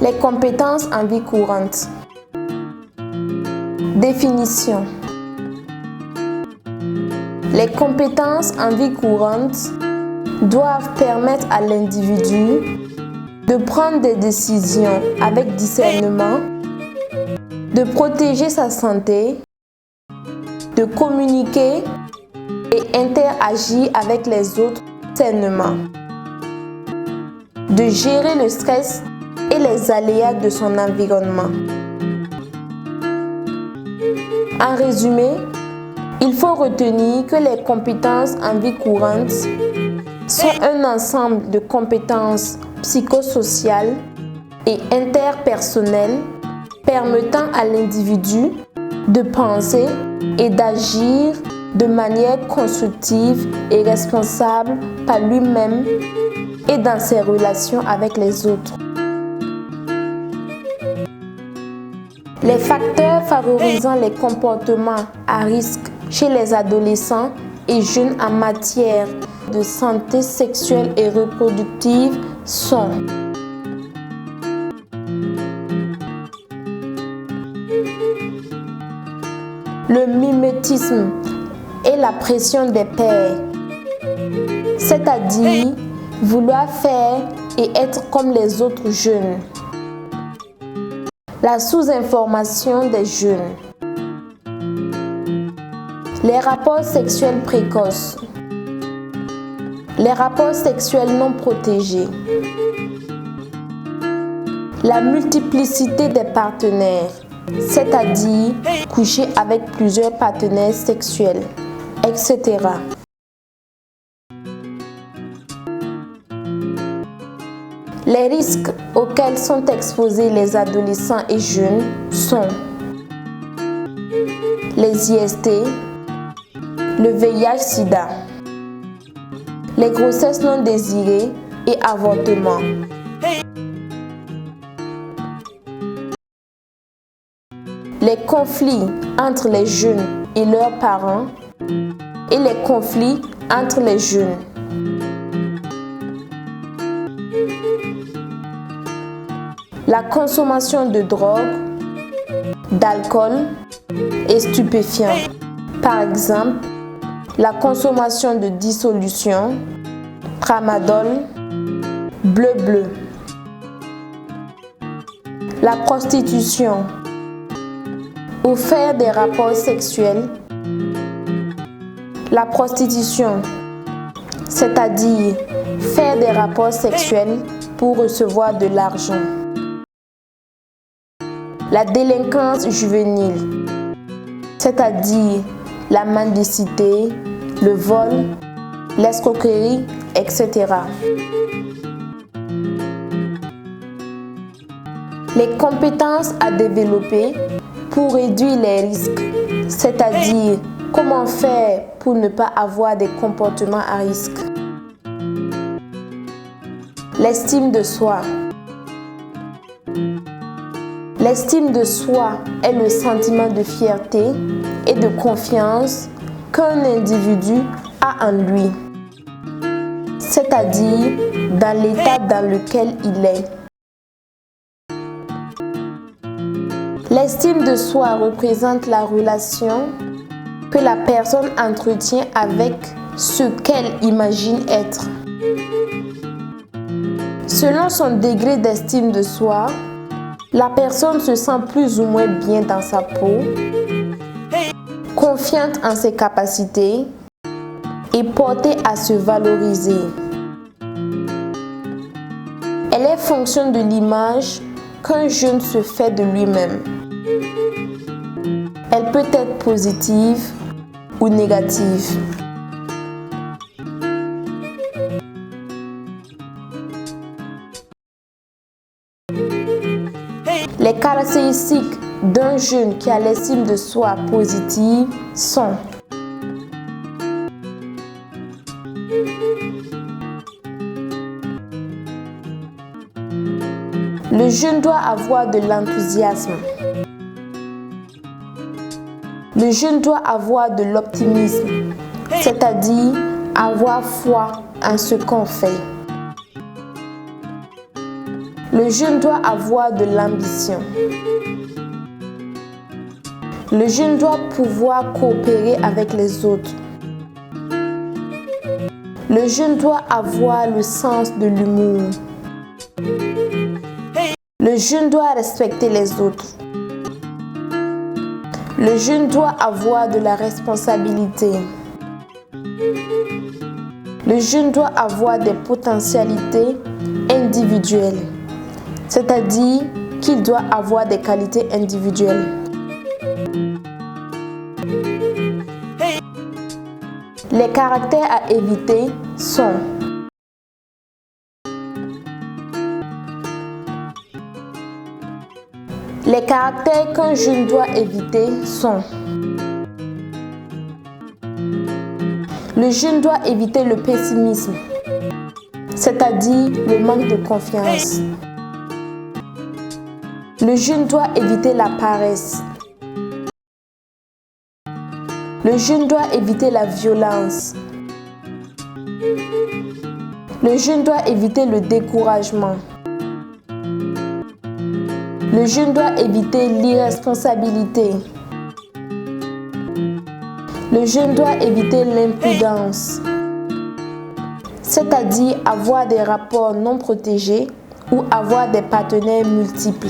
Les compétences en vie courante. Définition. Les compétences en vie courante doivent permettre à l'individu de prendre des décisions avec discernement, de protéger sa santé, de communiquer et interagir avec les autres sainement, de gérer le stress et les aléas de son environnement. En résumé, il faut retenir que les compétences en vie courante sont un ensemble de compétences psychosociales et interpersonnelles permettant à l'individu de penser et d'agir de manière constructive et responsable par lui-même et dans ses relations avec les autres. Les facteurs favorisant les comportements à risque chez les adolescents et jeunes en matière de santé sexuelle et reproductive sont le mimétisme et la pression des pairs, c'est-à-dire vouloir faire et être comme les autres jeunes. La sous-information des jeunes. Les rapports sexuels précoces. Les rapports sexuels non protégés. La multiplicité des partenaires, c'est-à-dire coucher avec plusieurs partenaires sexuels, etc. Les risques auxquels sont exposés les adolescents et jeunes sont les IST, le VIH-Sida, les grossesses non désirées et avortements. Les conflits entre les jeunes et leurs parents et les conflits entre les jeunes. La consommation de drogue, d'alcool et stupéfiants. Par exemple, la consommation de dissolution, tramadol, bleu-bleu. La prostitution ou faire des rapports sexuels. La prostitution, c'est-à-dire faire des rapports sexuels pour recevoir de l'argent. La délinquance juvénile, c'est-à-dire la mendicité, le vol, l'escroquerie, etc. Les compétences à développer pour réduire les risques, c'est-à-dire comment faire pour ne pas avoir des comportements à risque. L'estime de soi. L'estime de soi est le sentiment de fierté et de confiance qu'un individu a en lui, c'est-à-dire dans l'état dans lequel il est. L'estime de soi représente la relation que la personne entretient avec ce qu'elle imagine être. Selon son degré d'estime de soi, la personne se sent plus ou moins bien dans sa peau, confiante en ses capacités et portée à se valoriser. Elle est fonction de l'image qu'un jeune se fait de lui-même. Elle peut être positive ou négative. Les caractéristiques d'un jeune qui a l'estime de soi positive sont le jeune doit avoir de l'enthousiasme. Le jeune doit avoir de l'optimisme, c'est-à-dire avoir foi en ce qu'on fait. Le jeune doit avoir de l'ambition. Le jeune doit pouvoir coopérer avec les autres. Le jeune doit avoir le sens de l'humour. Le jeune doit respecter les autres. Le jeune doit avoir de la responsabilité. Le jeune doit avoir des potentialités individuelles, c'est-à-dire qu'il doit avoir des qualités individuelles. Les caractères à éviter sont les caractères qu'un jeune doit éviter sont le jeune doit éviter le pessimisme, c'est-à-dire le manque de confiance. Le jeune doit éviter la paresse. Le jeune doit éviter la violence. Le jeune doit éviter le découragement. Le jeune doit éviter l'irresponsabilité. Le jeune doit éviter l'imprudence, c'est-à-dire avoir des rapports non protégés ou avoir des partenaires multiples.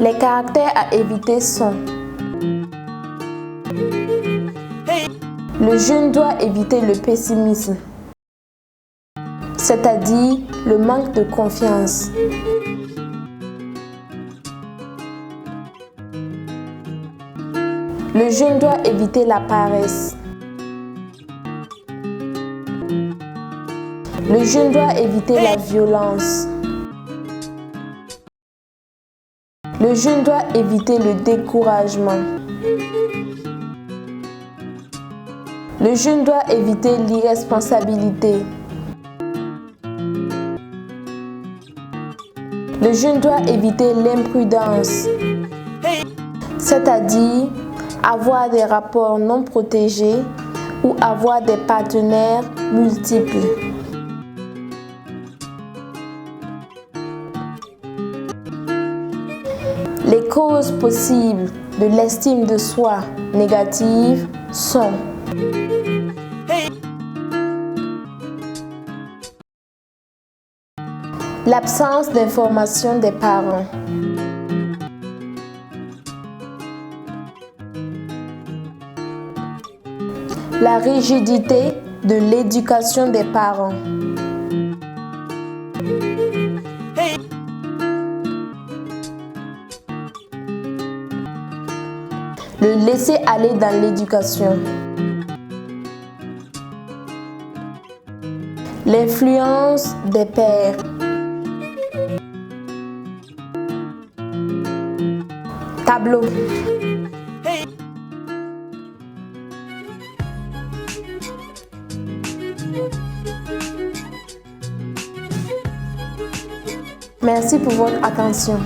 Les caractères à éviter sont le jeune doit éviter le pessimisme, c'est-à-dire le manque de confiance. Le jeune doit éviter la paresse. Le jeune doit éviter la violence. Le jeune doit éviter le découragement. Le jeune doit éviter l'irresponsabilité. Le jeune doit éviter l'imprudence, c'est-à-dire avoir des rapports non protégés ou avoir des partenaires multiples. Les causes possibles de l'estime de soi négative sont l'absence d'information des parents, la rigidité de l'éducation des parents, le laisser-aller dans l'éducation, l'influence des pères, tableau. Merci pour votre attention.